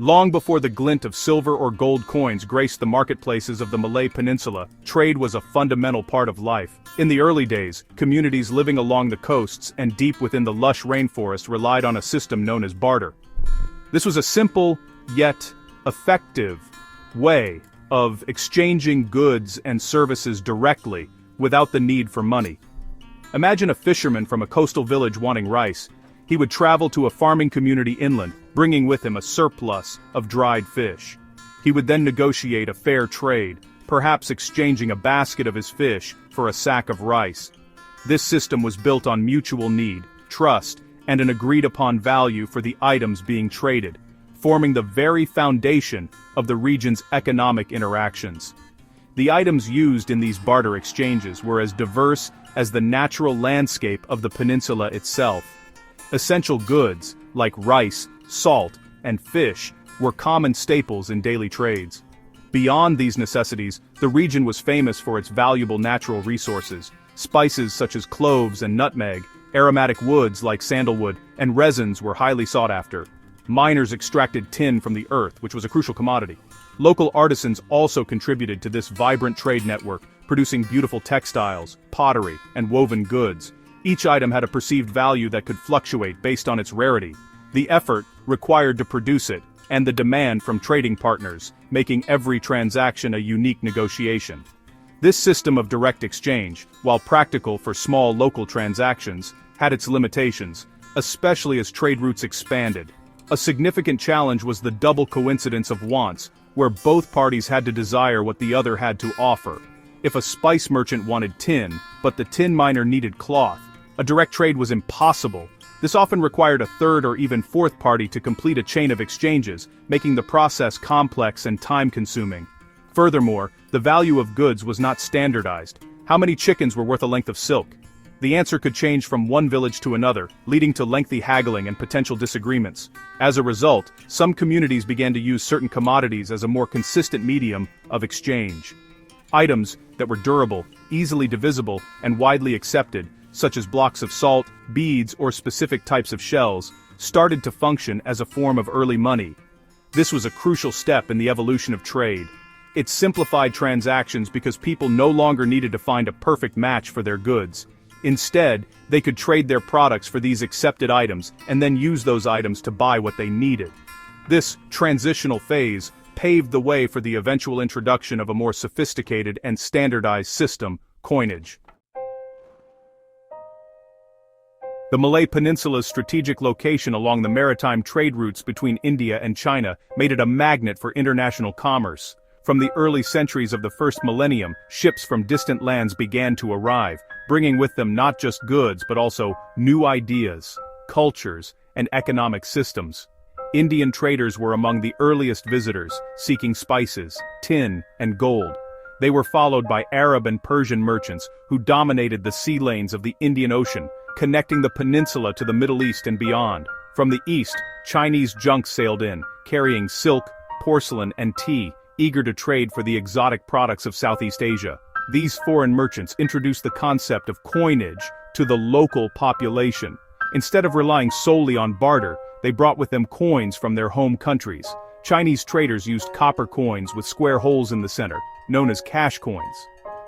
Long before the glint of silver or gold coins graced the marketplaces of the Malay Peninsula, trade was a fundamental part of life. In the early days, communities living along the coasts and deep within the lush rainforest relied on a system known as barter. This was a simple, yet effective, way of exchanging goods and services directly, without the need for money. Imagine a fisherman from a coastal village wanting rice. He would travel to a farming community inland, bringing with him a surplus of dried fish. He would then negotiate a fair trade, perhaps exchanging a basket of his fish for a sack of rice. This system was built on mutual need, trust, and an agreed-upon value for the items being traded, forming the very foundation of the region's economic interactions. The items used in these barter exchanges were as diverse as the natural landscape of the peninsula itself. Essential goods, like rice, salt, and fish, were common staples in daily trades. Beyond these necessities, the region was famous for its valuable natural resources. Spices such as cloves and nutmeg, aromatic woods like sandalwood, and resins were highly sought after. Miners extracted tin from the earth, which was a crucial commodity. Local artisans also contributed to this vibrant trade network, producing beautiful textiles, pottery, and woven goods. Each item had a perceived value that could fluctuate based on its rarity, the effort required to produce it, and the demand from trading partners, making every transaction a unique negotiation. This system of direct exchange, while practical for small local transactions, had its limitations, especially as trade routes expanded. A significant challenge was the double coincidence of wants, where both parties had to desire what the other had to offer. If a spice merchant wanted tin, but the tin miner needed cloth, a direct trade was impossible. This often required a third or even fourth party to complete a chain of exchanges, making the process complex and time-consuming. Furthermore, the value of goods was not standardized. How many chickens were worth a length of silk? The answer could change from one village to another, leading to lengthy haggling and potential disagreements. As a result, some communities began to use certain commodities as a more consistent medium of exchange. Items that were durable, easily divisible, and widely accepted, such as blocks of salt, beads, or specific types of shells, started to function as a form of early money. This was a crucial step in the evolution of trade. It simplified transactions because people no longer needed to find a perfect match for their goods. Instead, they could trade their products for these accepted items and then use those items to buy what they needed. This transitional phase paved the way for the eventual introduction of a more sophisticated and standardized system, coinage. The Malay Peninsula's strategic location along the maritime trade routes between India and China made it a magnet for international commerce. From the early centuries of the first millennium, ships from distant lands began to arrive, bringing with them not just goods but also new ideas, cultures, and economic systems. Indian traders were among the earliest visitors, seeking spices, tin, and gold. They were followed by Arab and Persian merchants who dominated the sea lanes of the Indian Ocean, connecting the peninsula to the Middle East and beyond. From the east, Chinese junks sailed in, carrying silk, porcelain, and tea, eager to trade for the exotic products of Southeast Asia. These foreign merchants introduced the concept of coinage to the local population. Instead of relying solely on barter, they brought with them coins from their home countries. Chinese traders used copper coins with square holes in the center, known as cash coins.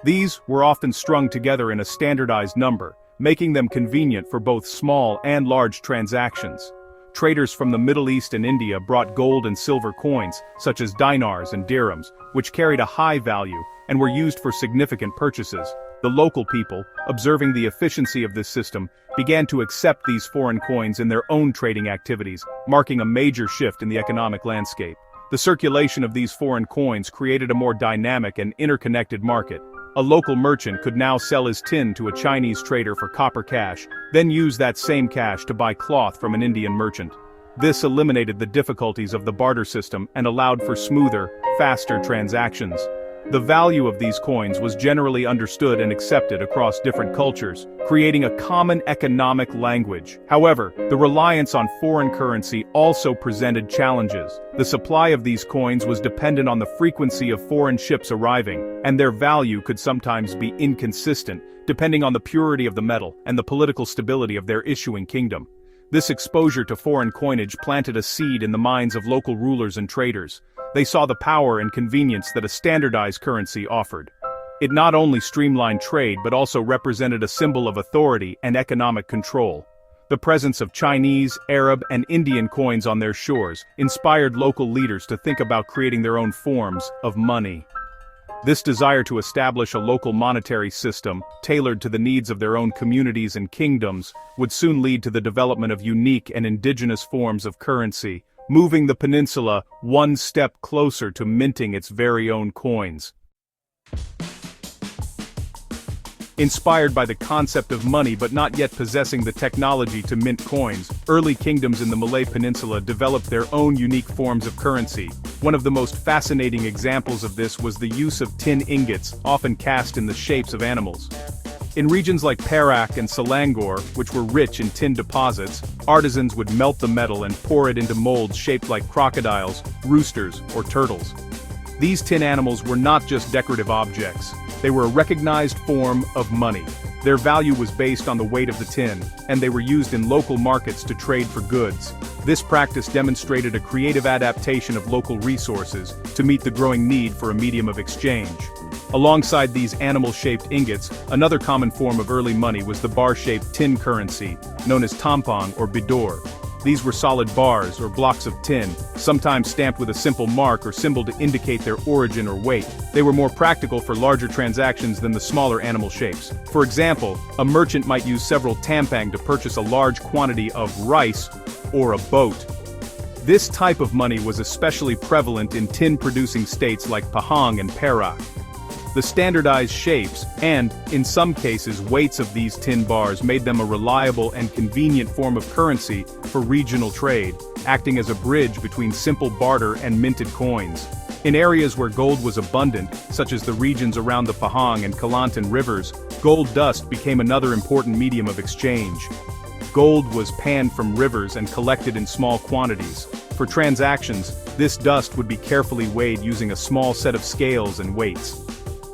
These were often strung together in a standardized number, making them convenient for both small and large transactions. Traders from the Middle East and India brought gold and silver coins, such as dinars and dirhams, which carried a high value and were used for significant purchases. The local people, observing the efficiency of this system, began to accept these foreign coins in their own trading activities, marking a major shift in the economic landscape. The circulation of these foreign coins created a more dynamic and interconnected market. A local merchant could now sell his tin to a Chinese trader for copper cash, then use that same cash to buy cloth from an Indian merchant. This eliminated the difficulties of the barter system and allowed for smoother, faster transactions. The value of these coins was generally understood and accepted across different cultures, creating a common economic language. However, the reliance on foreign currency also presented challenges. The supply of these coins was dependent on the frequency of foreign ships arriving, and their value could sometimes be inconsistent, depending on the purity of the metal and the political stability of their issuing kingdom. This exposure to foreign coinage planted a seed in the minds of local rulers and traders. They saw the power and convenience that a standardized currency offered. It not only streamlined trade but also represented a symbol of authority and economic control. The presence of Chinese, Arab, and Indian coins on their shores inspired local leaders to think about creating their own forms of money. This desire to establish a local monetary system, tailored to the needs of their own communities and kingdoms, would soon lead to the development of unique and indigenous forms of currency, moving the peninsula one step closer to minting its very own coins. Inspired by the concept of money but not yet possessing the technology to mint coins, early kingdoms in the Malay Peninsula developed their own unique forms of currency. One of the most fascinating examples of this was the use of tin ingots, often cast in the shapes of animals. In regions like Perak and Selangor, which were rich in tin deposits, artisans would melt the metal and pour it into molds shaped like crocodiles, roosters, or turtles. These tin animals were not just decorative objects. They were a recognized form of money. Their value was based on the weight of the tin, and they were used in local markets to trade for goods. This practice demonstrated a creative adaptation of local resources to meet the growing need for a medium of exchange. Alongside these animal-shaped ingots, another common form of early money was the bar-shaped tin currency, known as tampang or bidor. These were solid bars or blocks of tin, sometimes stamped with a simple mark or symbol to indicate their origin or weight. They were more practical for larger transactions than the smaller animal shapes. For example, a merchant might use several tampang to purchase a large quantity of rice or a boat. This type of money was especially prevalent in tin-producing states like Pahang and Perak. The standardized shapes, and, in some cases, weights of these tin bars made them a reliable and convenient form of currency for regional trade, acting as a bridge between simple barter and minted coins. In areas where gold was abundant, such as the regions around the Pahang and Kelantan rivers, gold dust became another important medium of exchange. Gold was panned from rivers and collected in small quantities. For transactions, this dust would be carefully weighed using a small set of scales and weights.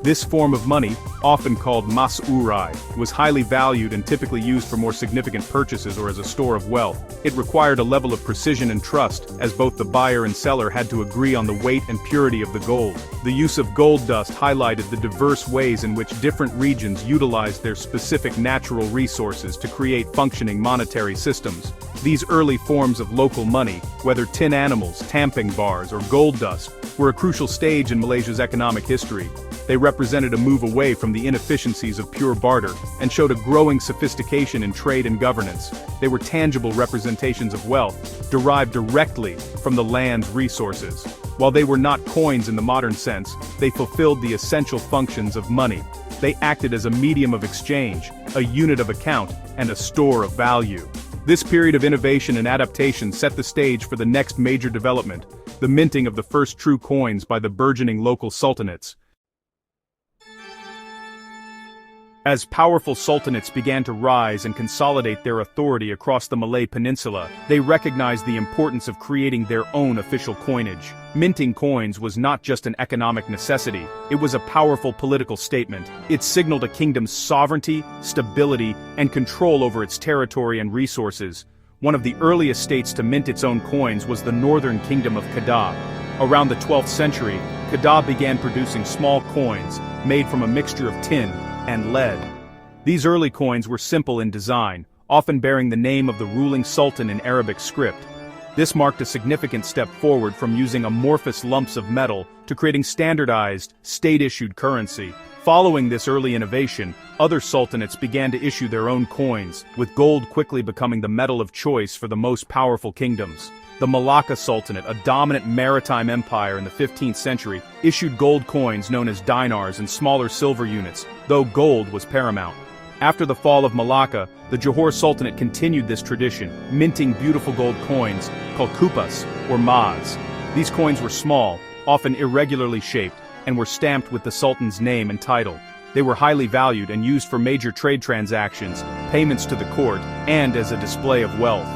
This form of money, often called mas urai, was highly valued and typically used for more significant purchases or as a store of wealth. It required a level of precision and trust, as both the buyer and seller had to agree on the weight and purity of the gold. The use of gold dust highlighted the diverse ways in which different regions utilized their specific natural resources to create functioning monetary systems. These early forms of local money, whether tin animals, tamping bars, or gold dust, were a crucial stage in Malaysia's economic history. They represented a move away from the inefficiencies of pure barter, and showed a growing sophistication in trade and governance. They were tangible representations of wealth, derived directly from the land's resources. While they were not coins in the modern sense, they fulfilled the essential functions of money. They acted as a medium of exchange, a unit of account, and a store of value. This period of innovation and adaptation set the stage for the next major development, the minting of the first true coins by the burgeoning local sultanates. As powerful sultanates began to rise and consolidate their authority across the Malay Peninsula, they recognized the importance of creating their own official coinage. Minting coins was not just an economic necessity, it was a powerful political statement. It signaled a kingdom's sovereignty, stability, and control over its territory and resources. One of the earliest states to mint its own coins was the northern kingdom of Kedah. Around the 12th century, Kedah began producing small coins, made from a mixture of tin and lead. These early coins were simple in design, often bearing the name of the ruling sultan in Arabic script. This marked a significant step forward from using amorphous lumps of metal to creating standardized, state-issued currency. Following this early innovation, other sultanates began to issue their own coins, with gold quickly becoming the metal of choice for the most powerful kingdoms. The Malacca Sultanate, a dominant maritime empire in the 15th century, issued gold coins known as dinars and smaller silver units, though gold was paramount. After the fall of Malacca, the Johor Sultanate continued this tradition, minting beautiful gold coins called kupas, or mas. These coins were small, often irregularly shaped, and were stamped with the Sultan's name and title. They were highly valued and used for major trade transactions, payments to the court, and as a display of wealth.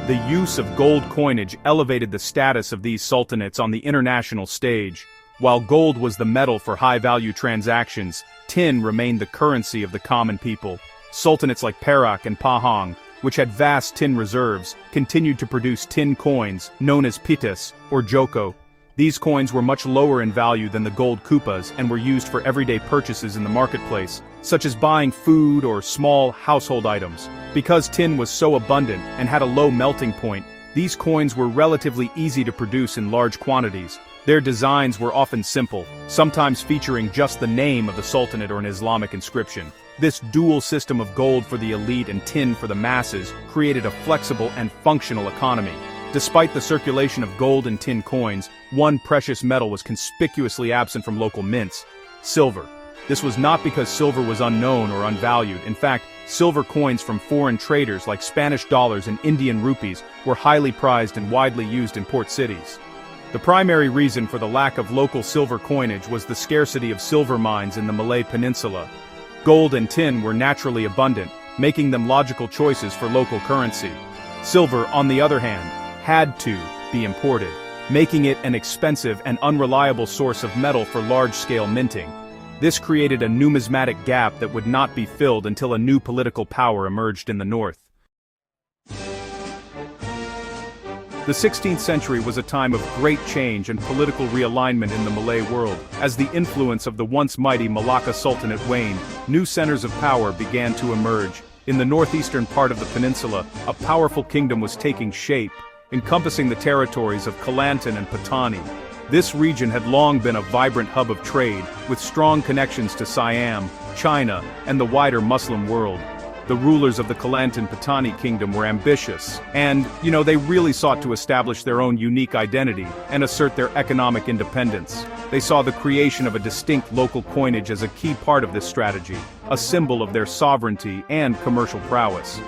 The use of gold coinage elevated the status of these sultanates on the international stage. While gold was the metal for high-value transactions, tin remained the currency of the common people. Sultanates like Perak and Pahang, which had vast tin reserves, continued to produce tin coins, known as pitas, or joko. These coins were much lower in value than the gold kupas and were used for everyday purchases in the marketplace, such as buying food or small household items. Because tin was so abundant and had a low melting point, these coins were relatively easy to produce in large quantities. Their designs were often simple, sometimes featuring just the name of the sultanate or an Islamic inscription. This dual system of gold for the elite and tin for the masses created a flexible and functional economy. Despite the circulation of gold and tin coins, one precious metal was conspicuously absent from local mints: silver. This was not because silver was unknown or unvalued. In fact, silver coins from foreign traders like Spanish dollars and Indian rupees were highly prized and widely used in port cities. The primary reason for the lack of local silver coinage was the scarcity of silver mines in the Malay Peninsula. Gold and tin were naturally abundant, making them logical choices for local currency. Silver, on the other hand, had to be imported, making it an expensive and unreliable source of metal for large-scale minting. This created a numismatic gap that would not be filled until a new political power emerged in the north. The 16th century was a time of great change and political realignment in the Malay world. As the influence of the once mighty Malacca Sultanate waned, new centers of power began to emerge. In the northeastern part of the peninsula, a powerful kingdom was taking shape, encompassing the territories of Kelantan and Patani. This region had long been a vibrant hub of trade, with strong connections to Siam, China, and the wider Muslim world. The rulers of the Kelantan-Patani kingdom were ambitious, and, they really sought to establish their own unique identity and assert their economic independence. They saw the creation of a distinct local coinage as a key part of this strategy, a symbol of their sovereignty and commercial prowess.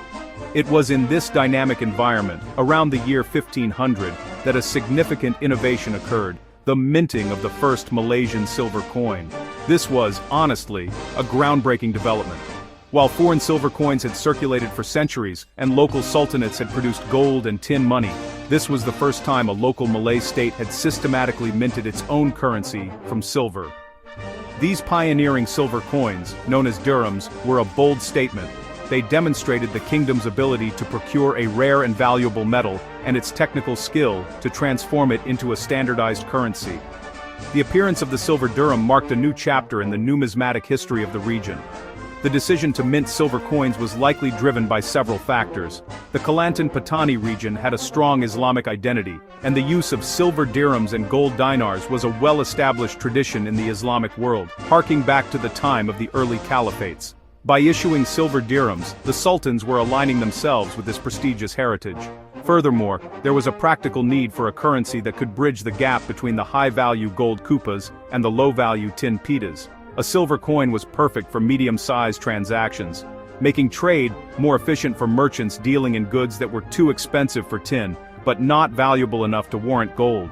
It was in this dynamic environment, around the year 1500, that a significant innovation occurred: the minting of the first Malaysian silver coin. This was, honestly, a groundbreaking development. While foreign silver coins had circulated for centuries, and local sultanates had produced gold and tin money, this was the first time a local Malay state had systematically minted its own currency from silver. These pioneering silver coins, known as dirhams, were a bold statement. They demonstrated the kingdom's ability to procure a rare and valuable metal, and its technical skill to transform it into a standardized currency. The appearance of the silver dirham marked a new chapter in the numismatic history of the region. The decision to mint silver coins was likely driven by several factors. The Kelantan-Patani region had a strong Islamic identity, and the use of silver dirhams and gold dinars was a well-established tradition in the Islamic world, harking back to the time of the early caliphates. By issuing silver dirhams, the sultans were aligning themselves with this prestigious heritage. Furthermore, there was a practical need for a currency that could bridge the gap between the high-value gold kupas and the low-value tin pitas. A silver coin was perfect for medium-sized transactions, making trade more efficient for merchants dealing in goods that were too expensive for tin, but not valuable enough to warrant gold.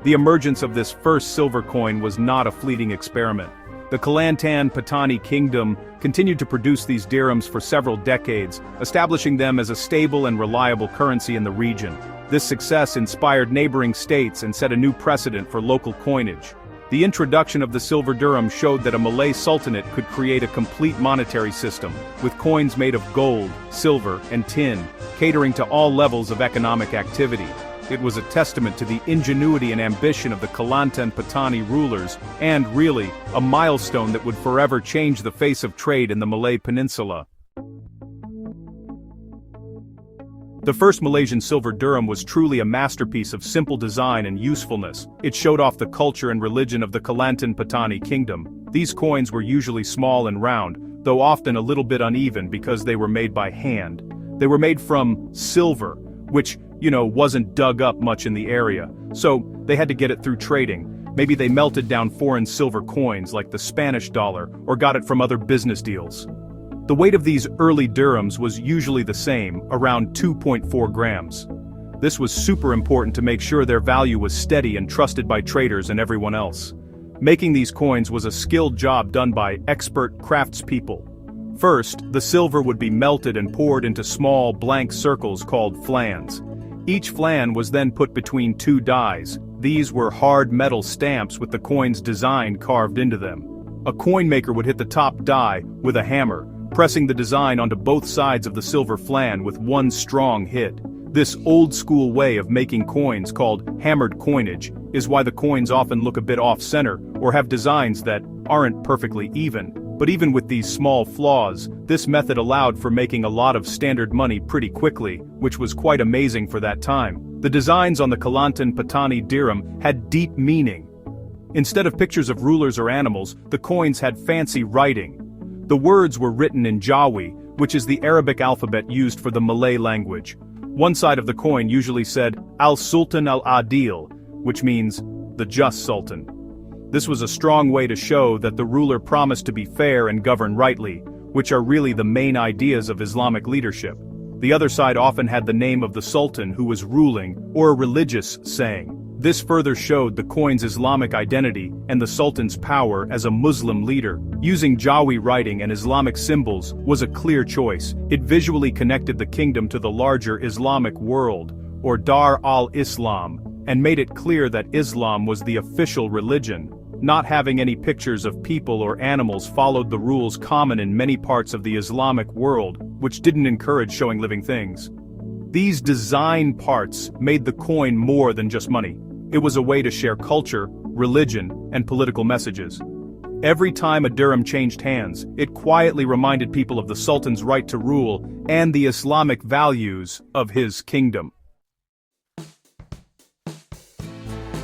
The emergence of this first silver coin was not a fleeting experiment. The Kelantan-Patani kingdom continued to produce these dirhams for several decades, establishing them as a stable and reliable currency in the region. This success inspired neighboring states and set a new precedent for local coinage. The introduction of the silver dirham showed that a Malay sultanate could create a complete monetary system, with coins made of gold, silver, and tin, catering to all levels of economic activity. It was a testament to the ingenuity and ambition of the Kelantan-Patani rulers, and, really, a milestone that would forever change the face of trade in the Malay Peninsula. The first Malaysian silver dirham was truly a masterpiece of simple design and usefulness. It showed off the culture and religion of the Kelantan-Patani kingdom. These coins were usually small and round, though often a little bit uneven because they were made by hand. They were made from silver, which, wasn't dug up much in the area, so they had to get it through trading. Maybe they melted down foreign silver coins like the Spanish dollar, or got it from other business deals. The weight of these early dirhams was usually the same, around 2.4 grams. This was super important to make sure their value was steady and trusted by traders and everyone else. Making these coins was a skilled job done by expert craftspeople. First, the silver would be melted and poured into small blank circles called flans. Each flan was then put between two dies. These were hard metal stamps with the coin's design carved into them. A coin maker would hit the top die with a hammer, pressing the design onto both sides of the silver flan with one strong hit. This old-school way of making coins, called hammered coinage, is why the coins often look a bit off-center or have designs that aren't perfectly even. But even with these small flaws, this method allowed for making a lot of standard money pretty quickly, which was quite amazing for that time. The designs on the Kelantan Patani dirham had deep meaning. Instead of pictures of rulers or animals, the coins had fancy writing. The words were written in Jawi, which is the Arabic alphabet used for the Malay language. One side of the coin usually said, Al-Sultan al-Adil, which means, the just sultan. This was a strong way to show that the ruler promised to be fair and govern rightly, which are really the main ideas of Islamic leadership. The other side often had the name of the sultan who was ruling, or a religious saying. This further showed the coin's Islamic identity and the sultan's power as a Muslim leader. Using Jawi writing and Islamic symbols was a clear choice. It visually connected the kingdom to the larger Islamic world, or Dar al-Islam, and made it clear that Islam was the official religion. Not having any pictures of people or animals followed the rules common in many parts of the Islamic world, which didn't encourage showing living things. These design parts made the coin more than just money. It was a way to share culture, religion, and political messages. Every time a dirham changed hands, it quietly reminded people of the Sultan's right to rule and the Islamic values of his kingdom.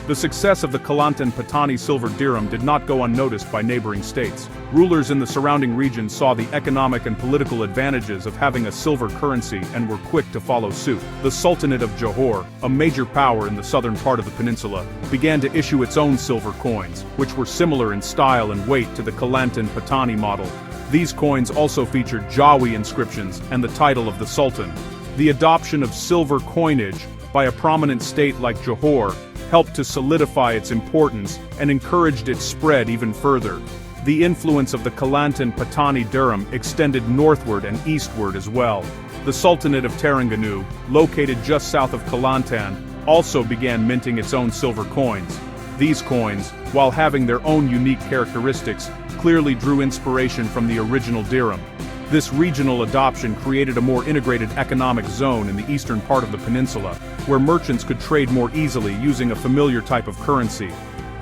The success of the Kelantan Patani silver dirham did not go unnoticed by neighboring states. Rulers in the surrounding region saw the economic and political advantages of having a silver currency and were quick to follow suit. The Sultanate of Johor, a major power in the southern part of the peninsula, began to issue its own silver coins, which were similar in style and weight to the Kelantan Patani model. These coins also featured Jawi inscriptions and the title of the Sultan. The adoption of silver coinage by a prominent state like Johor helped to solidify its importance and encouraged its spread even further. The influence of the Kelantan Patani dirham extended northward and eastward as well. The Sultanate of Terengganu, located just south of Kelantan, also began minting its own silver coins. These coins, while having their own unique characteristics, clearly drew inspiration from the original dirham. This regional adoption created a more integrated economic zone in the eastern part of the peninsula, where merchants could trade more easily using a familiar type of currency.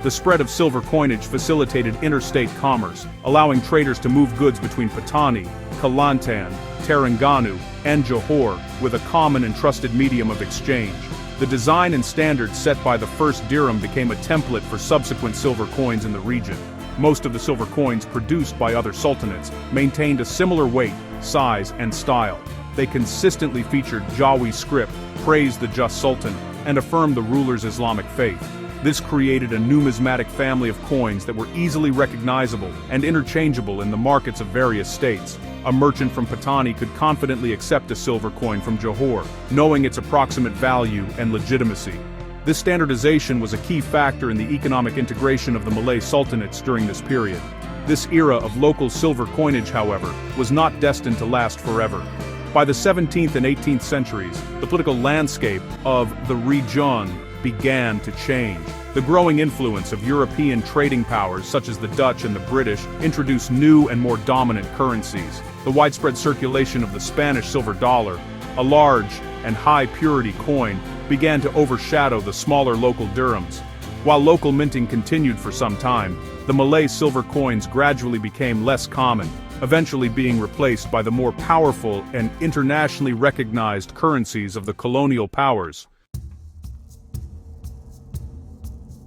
The spread of silver coinage facilitated interstate commerce, allowing traders to move goods between Patani, Kelantan, Terengganu, and Johor with a common and trusted medium of exchange. The design and standards set by the first dirham became a template for subsequent silver coins in the region. Most of the silver coins produced by other sultanates maintained a similar weight, size, and style. They consistently featured Jawi script, praised the just sultan, and affirmed the ruler's Islamic faith. This created a numismatic family of coins that were easily recognizable and interchangeable in the markets of various states. A merchant from Patani could confidently accept a silver coin from Johor, knowing its approximate value and legitimacy. This standardization was a key factor in the economic integration of the Malay sultanates during this period. This era of local silver coinage, however, was not destined to last forever. By the 17th and 18th centuries, the political landscape of the region began to change. The growing influence of European trading powers such as the Dutch and the British introduced new and more dominant currencies. The widespread circulation of the Spanish silver dollar, a large and high-purity coin, began to overshadow the smaller local dirhams. While local minting continued for some time, the Malay silver coins gradually became less common, eventually being replaced by the more powerful and internationally recognized currencies of the colonial powers.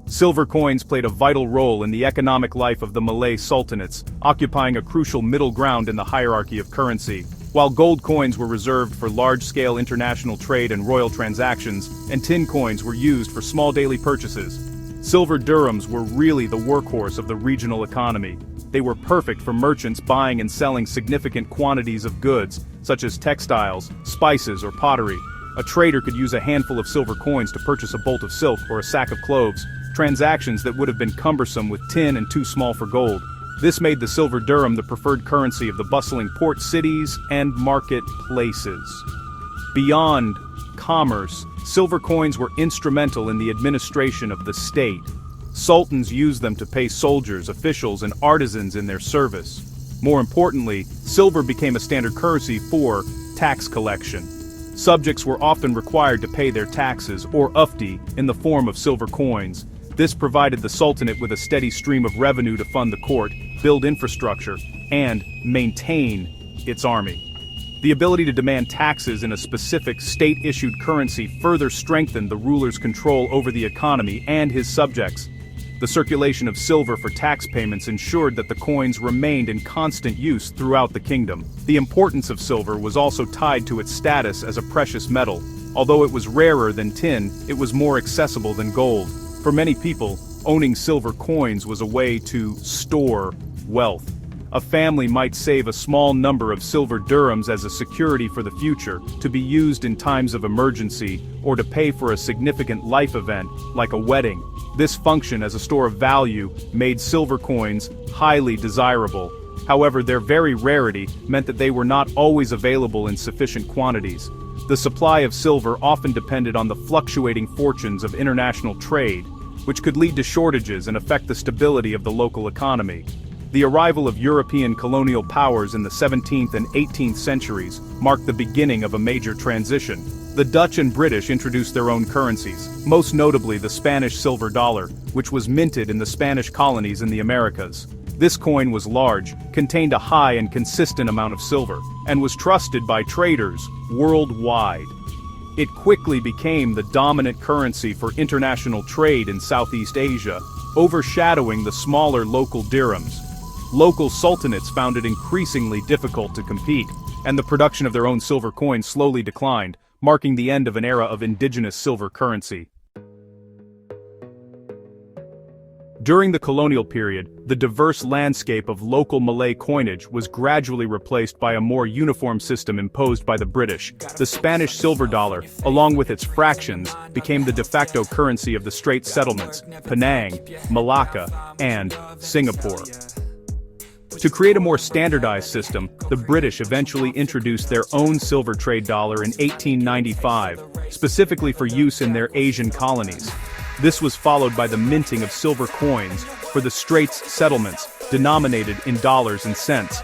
Silver coins played a vital role in the economic life of the Malay sultanates, occupying a crucial middle ground in the hierarchy of currency. While gold coins were reserved for large-scale international trade and royal transactions, and tin coins were used for small daily purchases, silver dirhams were really the workhorse of the regional economy. They were perfect for merchants buying and selling significant quantities of goods, such as textiles, spices, or pottery. A trader could use a handful of silver coins to purchase a bolt of silk or a sack of cloves, transactions that would have been cumbersome with tin and too small for gold. This made the silver dirham the preferred currency of the bustling port cities and marketplaces. Beyond commerce, silver coins were instrumental in the administration of the state. Sultans used them to pay soldiers, officials, and artisans in their service. More importantly, silver became a standard currency for tax collection. Subjects were often required to pay their taxes, or ufti, in the form of silver coins. This provided the Sultanate with a steady stream of revenue to fund the court, build infrastructure, and maintain its army. The ability to demand taxes in a specific state-issued currency further strengthened the ruler's control over the economy and his subjects. The circulation of silver for tax payments ensured that the coins remained in constant use throughout the kingdom. The importance of silver was also tied to its status as a precious metal. Although it was rarer than tin, it was more accessible than gold. For many people, owning silver coins was a way to store wealth. A family might save a small number of silver dirhams as a security for the future, to be used in times of emergency, or to pay for a significant life event, like a wedding. This function as a store of value made silver coins highly desirable. However, their very rarity meant that they were not always available in sufficient quantities. The supply of silver often depended on the fluctuating fortunes of international trade, which could lead to shortages and affect the stability of the local economy. The arrival of European colonial powers in the 17th and 18th centuries marked the beginning of a major transition. The Dutch and British introduced their own currencies, most notably the Spanish silver dollar, which was minted in the Spanish colonies in the Americas. This coin was large, contained a high and consistent amount of silver, and was trusted by traders worldwide. It quickly became the dominant currency for international trade in Southeast Asia, overshadowing the smaller local dirhams. Local sultanates found it increasingly difficult to compete, and the production of their own silver coins slowly declined, marking the end of an era of indigenous silver currency. During the colonial period, the diverse landscape of local Malay coinage was gradually replaced by a more uniform system imposed by the British. The Spanish silver dollar, along with its fractions, became the de facto currency of the Straits settlements, Penang, Malacca, and Singapore. To create a more standardized system, the British eventually introduced their own silver trade dollar in 1895, specifically for use in their Asian colonies. This was followed by the minting of silver coins for the Straits settlements, denominated in dollars and cents.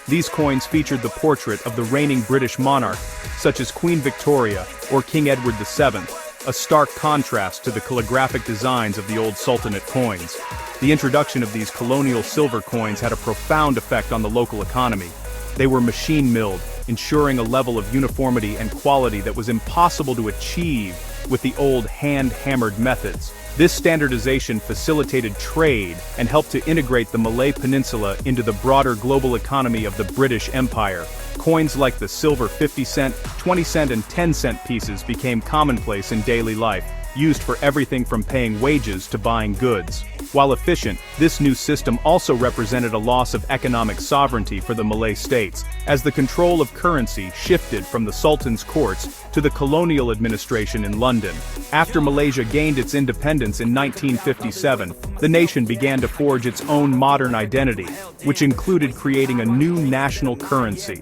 These coins featured the portrait of the reigning British monarch, such as Queen Victoria or King Edward VII, a stark contrast to the calligraphic designs of the old Sultanate coins. The introduction of these colonial silver coins had a profound effect on the local economy. They were machine-milled, ensuring a level of uniformity and quality that was impossible to achieve with the old hand-hammered methods. This standardization facilitated trade and helped to integrate the Malay Peninsula into the broader global economy of the British Empire. Coins like the silver 50-cent, 20-cent and 10-cent pieces became commonplace in daily life, used for everything from paying wages to buying goods. While efficient, this new system also represented a loss of economic sovereignty for the Malay states, as the control of currency shifted from the Sultan's courts to the colonial administration in London. After Malaysia gained its independence in 1957, the nation began to forge its own modern identity, which included creating a new national currency.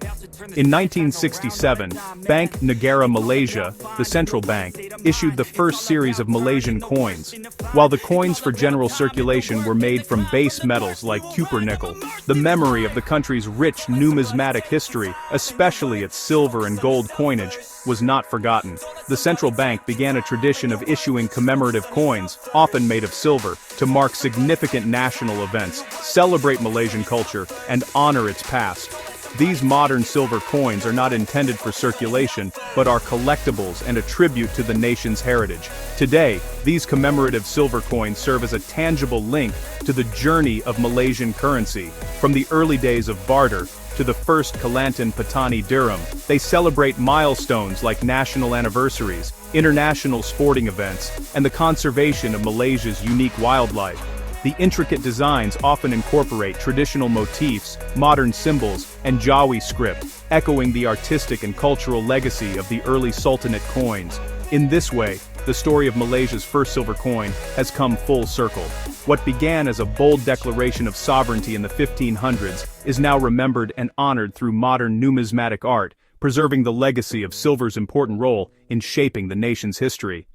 In 1967, Bank Negara Malaysia, the central bank, issued the first series of Malaysian coins. While the coins for general circulation were made from base metals like cupronickel, the memory of the country's rich numismatic history, especially its silver and gold coinage, was not forgotten. The central bank began a tradition of issuing commemorative coins, often made of silver, to mark significant national events, celebrate Malaysian culture, and honor its past. These modern silver coins are not intended for circulation, but are collectibles and a tribute to the nation's heritage. Today, these commemorative silver coins serve as a tangible link to the journey of Malaysian currency. From the early days of barter to the first Kelantan Patani dirham, they celebrate milestones like national anniversaries, international sporting events, and the conservation of Malaysia's unique wildlife. The intricate designs often incorporate traditional motifs, modern symbols, and Jawi script, echoing the artistic and cultural legacy of the early Sultanate coins. In this way, the story of Malaysia's first silver coin has come full circle. What began as a bold declaration of sovereignty in the 1500s is now remembered and honored through modern numismatic art, preserving the legacy of silver's important role in shaping the nation's history.